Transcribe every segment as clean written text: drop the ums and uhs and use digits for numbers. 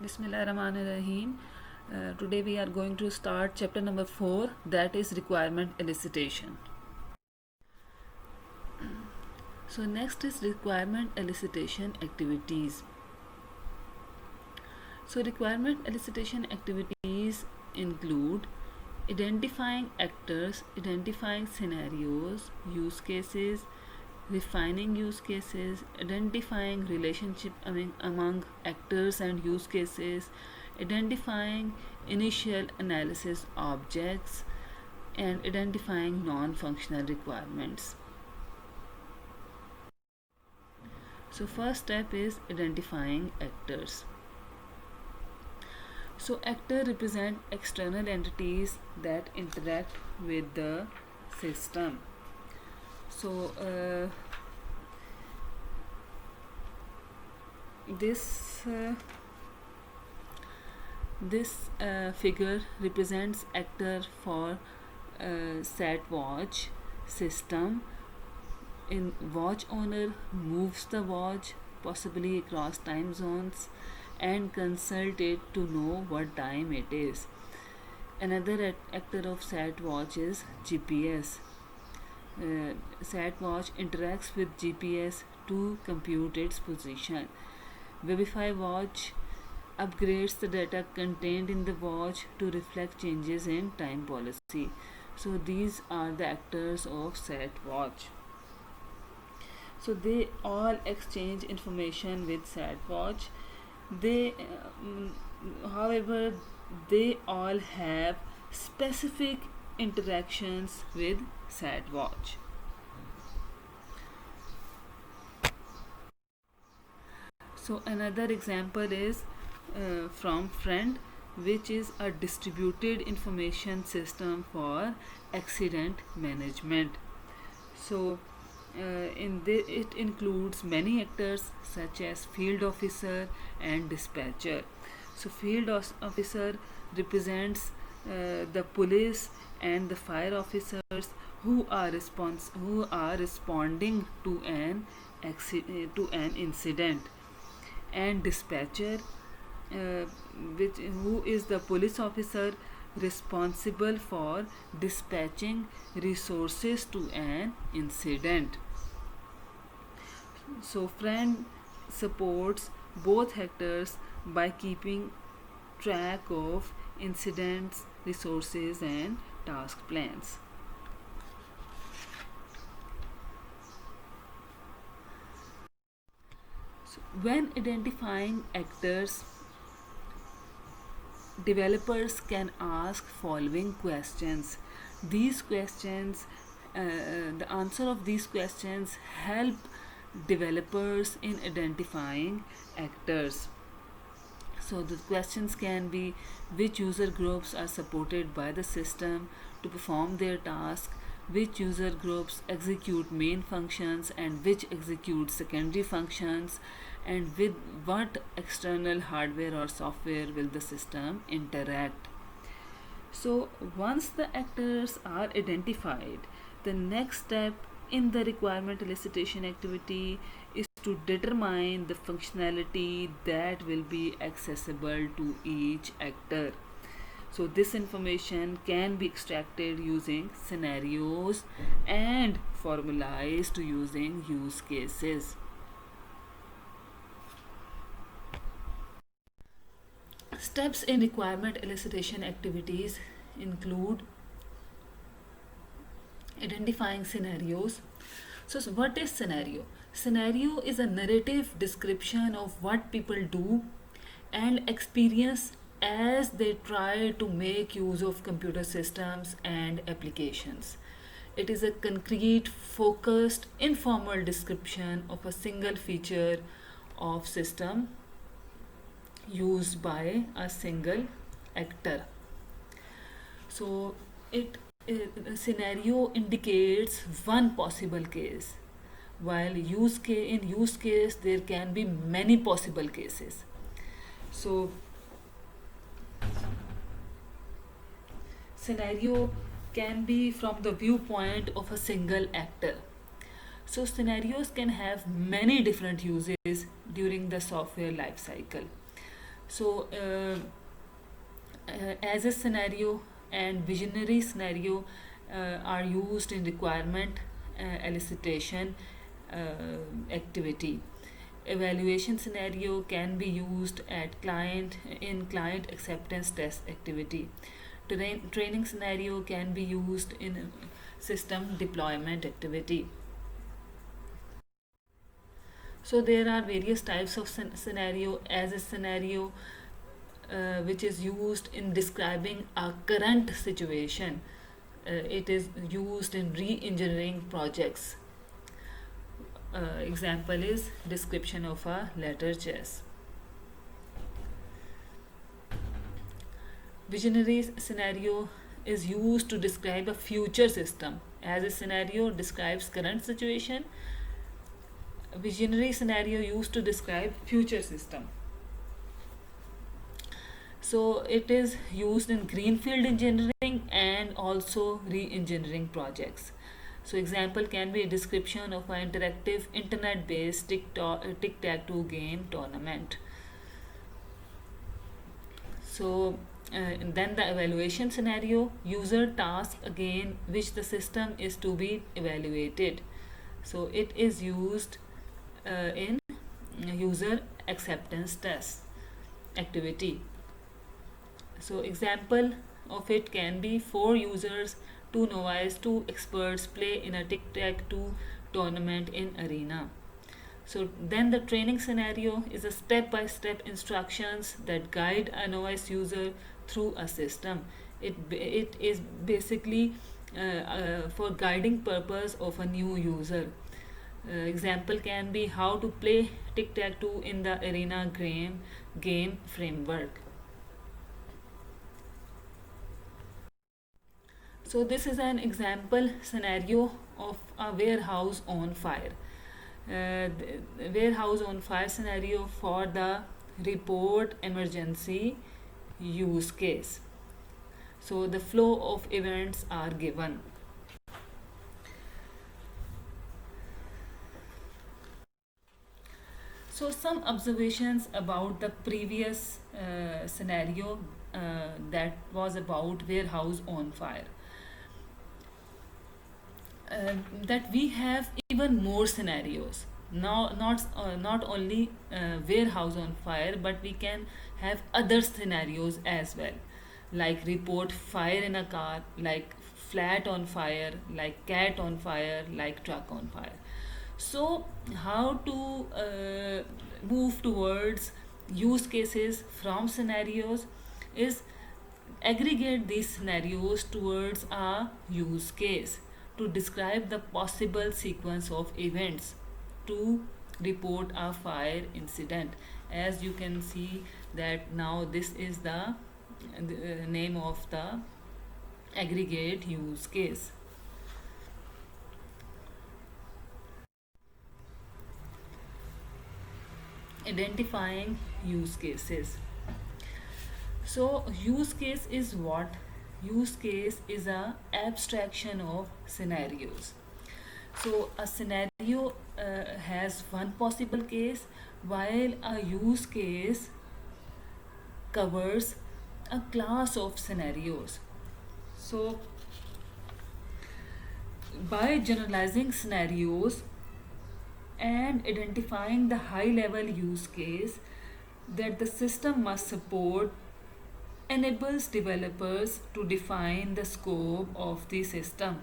Bismillahirrahmanirrahim. Today we are going to start chapter number 4, that is requirement elicitation. So next is requirement elicitation activities. So requirement elicitation activities include identifying actors, identifying scenarios, use cases, refining use cases, identifying relationship among actors and use cases, identifying initial analysis objects, and identifying non-functional requirements. So first step is identifying actors. So actors represent external entities that interact with the system. So this figure represents actor for sat watch system. In watch owner moves the watch possibly across time zones and consult it to know what time it is. Another actor of sat watch is GPS. Sat watch interacts with GPS to compute its position. Webify watch upgrades the data contained in the watch to reflect changes in time policy. So these are the actors of sat watch. So they all exchange information with sat watch. However, they all have specific interactions with sat watch. So another example is from Friend, which is a distributed information system for accident management. So it includes many actors such as field officer and dispatcher. So field officer represents the police and the fire officers who are responding to an incident, and dispatcher who is the police officer responsible for dispatching resources to an incident. So Friend supports both actors by keeping track of incidents, resources and task plans. So when identifying actors, developers can ask following questions. These questions, the answer of these questions help developers in identifying actors. So the questions can be: which user groups are supported by the system to perform their task, which user groups execute main functions and which execute secondary functions, and with what external hardware or software will the system interact. So once the actors are identified, the next step in the requirement elicitation activity is to determine the functionality that will be accessible to each actor. So this information can be extracted using scenarios and formalized using use cases. Steps in requirement elicitation activities include identifying scenarios. So what is scenario? Scenario is a narrative description of what people do and experience as they try to make use of computer systems and applications. It is a concrete, focused, informal description of a single feature of system used by a single actor. So a scenario indicates one possible case, while in use case there can be many possible cases. So scenario can be from the viewpoint of a single actor. So scenarios can have many different uses during the software life cycle. So as a scenario and visionary scenario are used in requirement elicitation activity. Evaluation scenario can be used at client acceptance test activity. Training scenario can be used in system deployment activity. So there are various types of scenario. As a scenario which is used in describing a current situation. It is used in re-engineering projects. Example is description of a ladder chess. Visionary scenario is used to describe a future system. As a scenario describes current situation, a visionary scenario used to describe future system. So it is used in greenfield engineering and also re-engineering projects. So example can be a description of an interactive internet-based tic-tac-toe game tournament. So then the evaluation scenario, user task again which the system is to be evaluated. So it is used in user acceptance test activity. So example of it can be 4 users, 2 novice, 2 experts play in a tic-tac-toe tournament in arena. So then the training scenario is a step-by-step instructions that guide a novice user through a system. It is basically for guiding purpose of a new user. Example can be how to play tic-tac-toe in the arena game framework. So this is an example scenario of a warehouse on fire. The warehouse on fire scenario for the report emergency use case. So the flow of events are given. So some observations about the previous scenario that was about warehouse on fire. That we have even more scenarios. Now, not only warehouse on fire, but we can have other scenarios as well, like report fire in a car, like flat on fire, like cat on fire, like truck on fire. So, how to move towards use cases from scenarios is aggregate these scenarios towards a use case to describe the possible sequence of events to report a fire incident. As you can see that now this is the name of the aggregate use case. Identifying use cases. So use case is what? Use case is a abstraction of scenarios. So a scenario has one possible case, while a use case covers a class of scenarios. So by generalizing scenarios and identifying the high level use case that the system must support enables developers to define the scope of the system.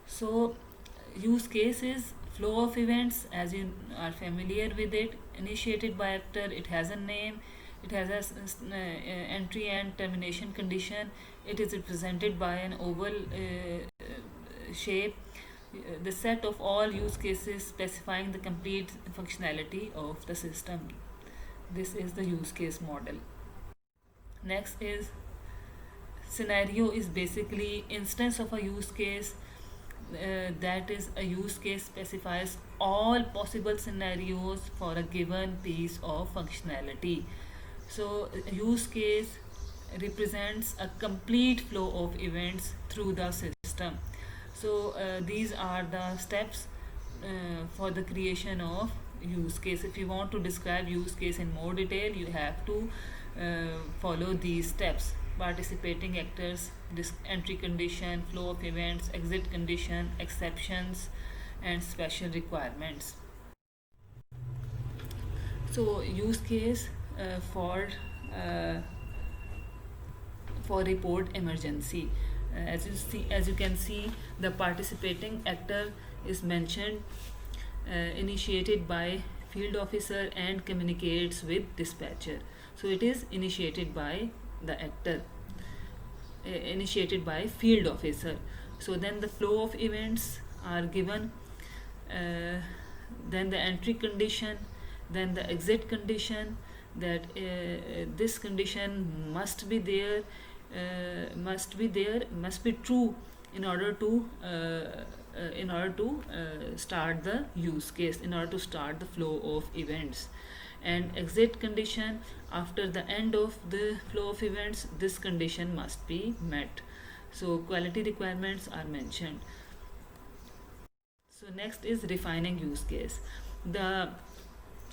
So use case is flow of events, as you are familiar with it, initiated by actor. It has a name, it has a entry and termination condition. It is represented by an oval shape. The set of all use cases specifying the complete functionality of the system. This is the use case model. Next is scenario is basically instance of a use case. That is a use case specifies all possible scenarios for a given piece of functionality. So use case represents a complete flow of events through the system. So these are the steps for the creation of use case. If you want to describe use case in more detail, you have to follow these steps: participating actors, entry condition, flow of events, exit condition, exceptions, and special requirements. So use case for uh, report emergency. As you can see, the participating actor is mentioned, initiated by field officer and communicates with dispatcher. So it is initiated by the actor, initiated by field officer. So then the flow of events are given, then the entry condition, then the exit condition, that this condition must be true in order to start the use case, in order to start the flow of events. And exit condition, after the end of the flow of events, this condition must be met. So quality requirements are mentioned. So next is refining use case. The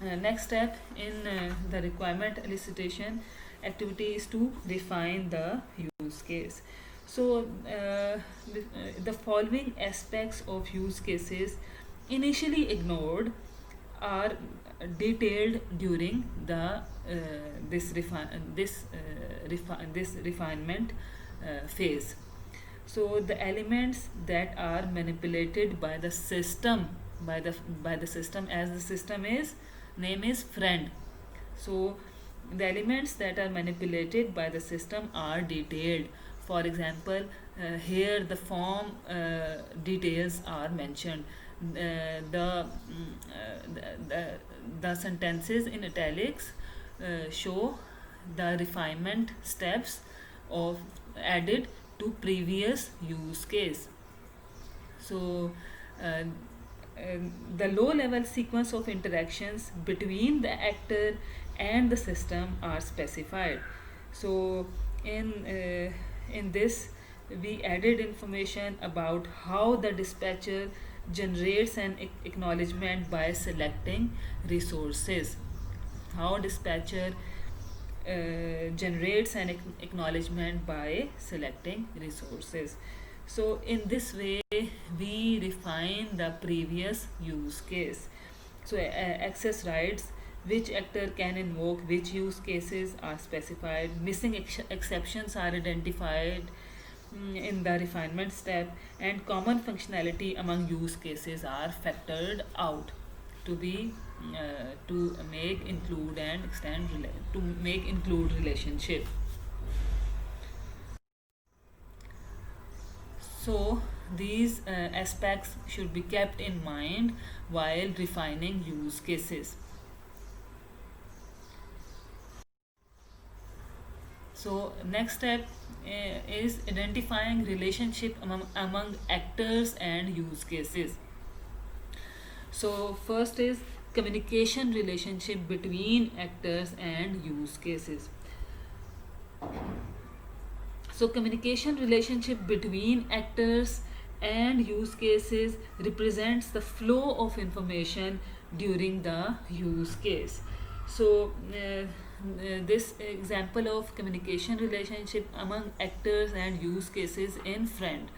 next step in the requirement elicitation activity is to refine the use case. So the following aspects of use cases initially ignored are detailed during the this refinement phase. So the elements that are manipulated by the system, by the system, as the system is name is friend. So the elements that are manipulated by the system are detailed. For example, here the form details are mentioned. The sentences in italics show the refinement steps of added to previous use case. So uh, the low level sequence of interactions between the actor and the system are specified. So in this we added information about how the dispatcher generates an acknowledgement by selecting resources. How dispatcher generates an acknowledgement by selecting resources. So in this way we refine the previous use case. So access rights, which actor can invoke which use cases are specified. Missing exceptions are identified in the refinement step, and common functionality among use cases are factored out to be to make include and extend to make include relationship. So these aspects should be kept in mind while refining use cases. So next step is identifying relationship among actors and use cases. So first is communication relationship between actors and use cases. So communication relationship between actors and use cases represents the flow of information during the use case. So this example of communication relationship among actors and use cases in friend.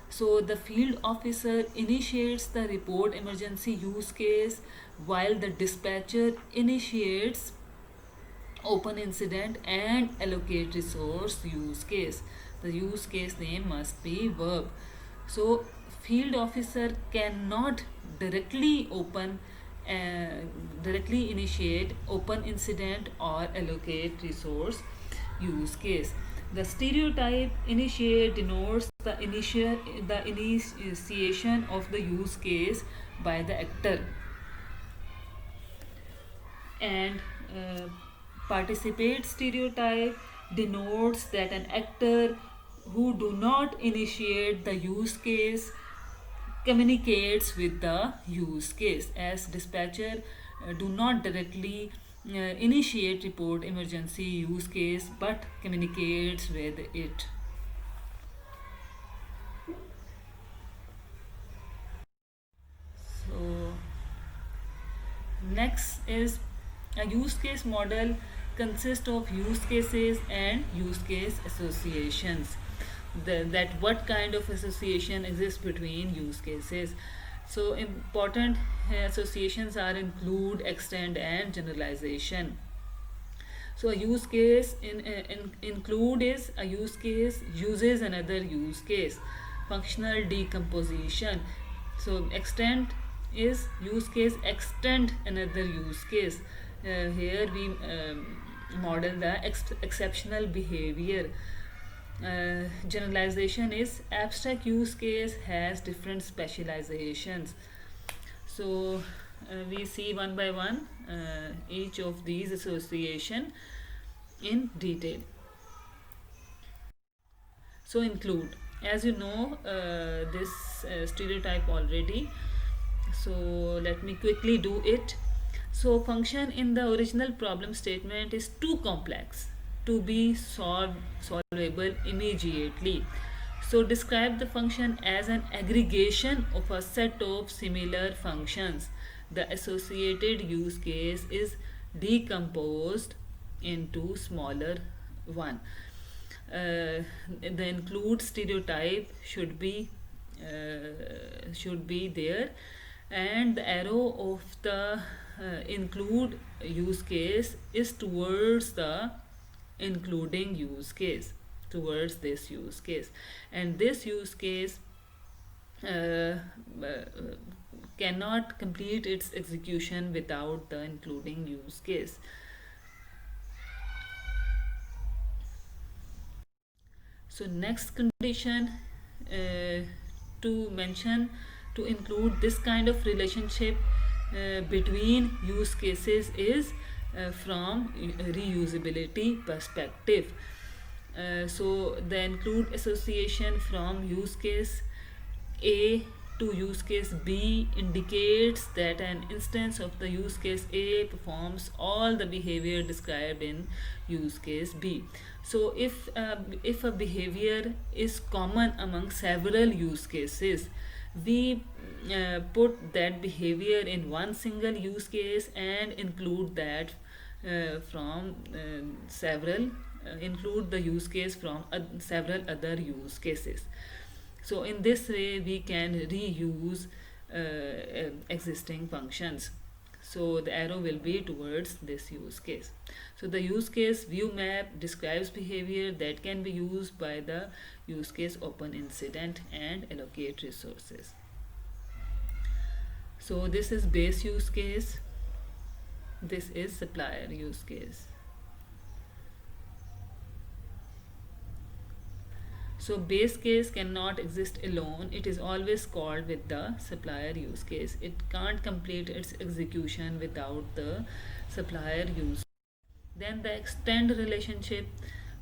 So the field officer initiates the report emergency use case, while the dispatcher initiates open incident and allocate resource use case. The use case name must be verb. So field officer cannot directly initiate open incident or allocate resource use case. The stereotype initiate denotes the initiation of the use case by the actor, and participate stereotype denotes that an actor who do not initiate the use case communicates with the use case, as dispatcher do not directly initiate report emergency use case but communicates with it. So next is a use case model consists of use cases and use case associations. That what kind of association exists between use cases. So important associations are include, extend, and generalization. So a use case in include is a use case uses another use case. Functional decomposition. So extend is use case extend another use case. Here we model the exceptional behavior. Generalization is abstract use case has different specializations. So we see one by one each of these association in detail. So include, as you know this stereotype already, so let me quickly do it. So function in the original problem statement is too complex to be solvable immediately. So describe the function as an aggregation of a set of similar functions. The associated use case is decomposed into smaller one. The include stereotype should be there, and the arrow of the include use case is towards the including use case, towards this use case, and this use case uh, cannot complete its execution without the including use case. So next condition to mention to include this kind of relationship between use cases is from reusability perspective. So the include association from use case A to use case B indicates that an instance of the use case A performs all the behavior described in use case B. So if a behavior is common among several use cases, we put that behavior in one single use case and include that from several include the use case from several other use cases. So in this way we can reuse existing functions. So the arrow will be towards this use case. So the use case view map describes behavior that can be used by the use case open incident and allocate resources. So this is base use case, this is supplier use case. So base case cannot exist alone, it is always called with the supplier use case. It can't complete its execution without the supplier use. Then the extend relationship.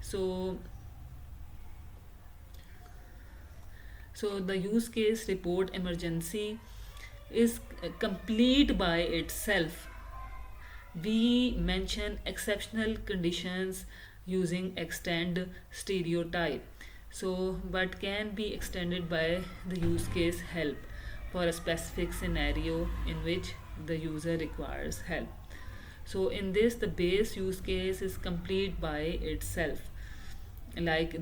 So the use case report emergency is complete by itself. We mention exceptional conditions using extend stereotype. So but can be extended by the use case help for a specific scenario in which the user requires help. So in this the base use case is complete by itself, like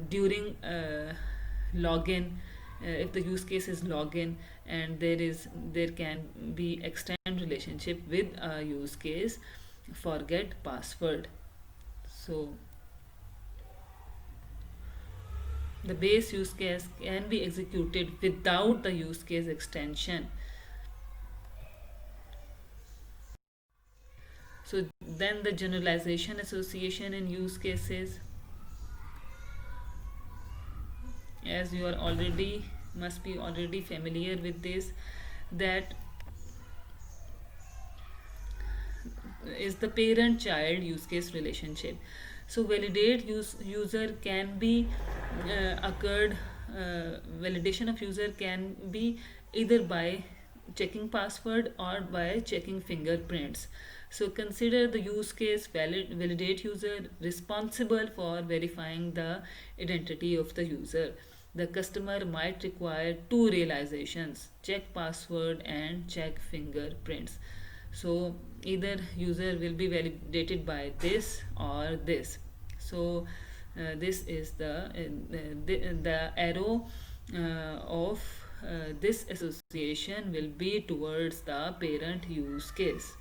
during login, if the use case is login and there can be extend relationship with a use case forget password. So the base use case can be executed without the use case extension. So then the generalization association in use cases, as you are already must be already familiar with this, that is the parent child use case relationship. So validate user can be occurred validation of user can be either by checking password or by checking fingerprints. So consider the use case validate user responsible for verifying the identity of the user. The customer might require two realizations: check password and check fingerprints. So either user will be validated by this or this. So this is the arrow of this association will be towards the parent use case.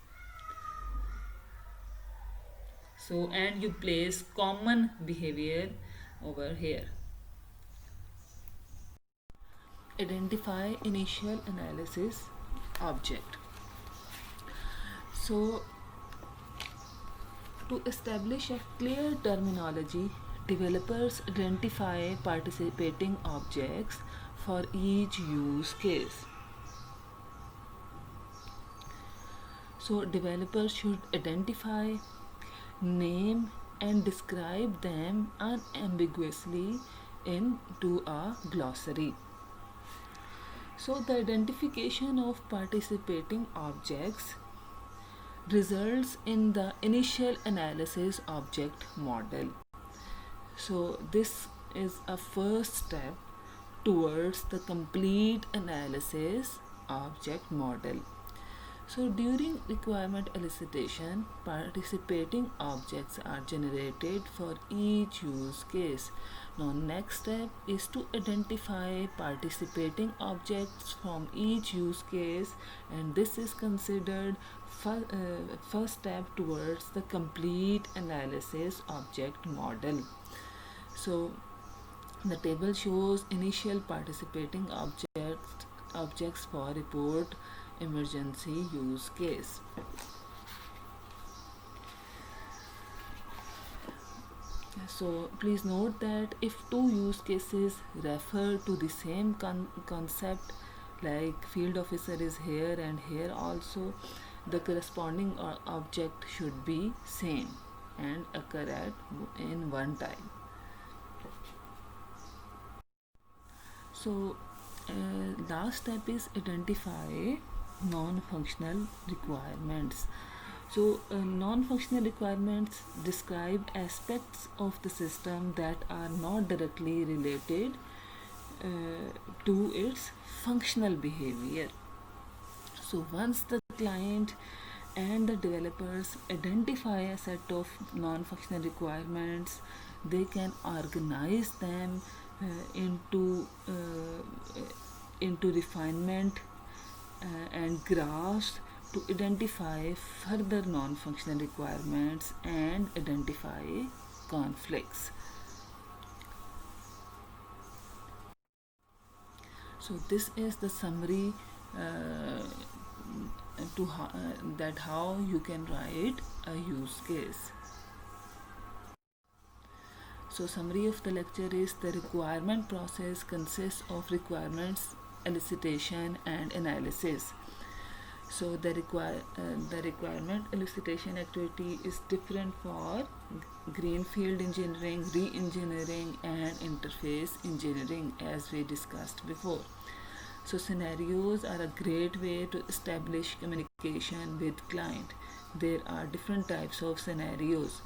So and you place common behavior over here. Identify initial analysis object. So to establish a clear terminology, developers identify participating objects for each use case. So developers should identify, name and describe them unambiguously into a glossary. So the identification of participating objects results in the initial analysis object model. So this is a first step towards the complete analysis object model. So during requirement elicitation, participating objects are generated for each use case. Now next step is to identify participating objects from each use case, and this is considered first step towards the complete analysis object model. So the table shows initial participating objects for report emergency use case. So please note that if two use cases refer to the same concept, like field officer is here and here also, the corresponding object should be same and occur in one time. So last step is identify non-functional requirements. So non-functional requirements describe aspects of the system that are not directly related to its functional behavior. So once the client and the developers identify a set of non-functional requirements, they can organize them into refinement and graphs to identify further non-functional requirements and identify conflicts. So this is the summary that how you can write a use case. So summary of the lecture is the requirement process consists of requirements elicitation and analysis. So the requirement elicitation activity is different for greenfield engineering, re-engineering and interface engineering, as we discussed before. So scenarios are a great way to establish communication with client. There are different types of scenarios.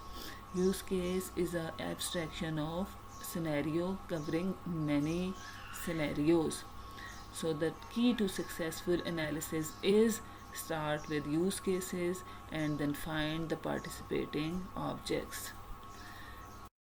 Use case is an abstraction of scenario covering many scenarios. So the key to successful analysis is start with use cases and then find the participating objects.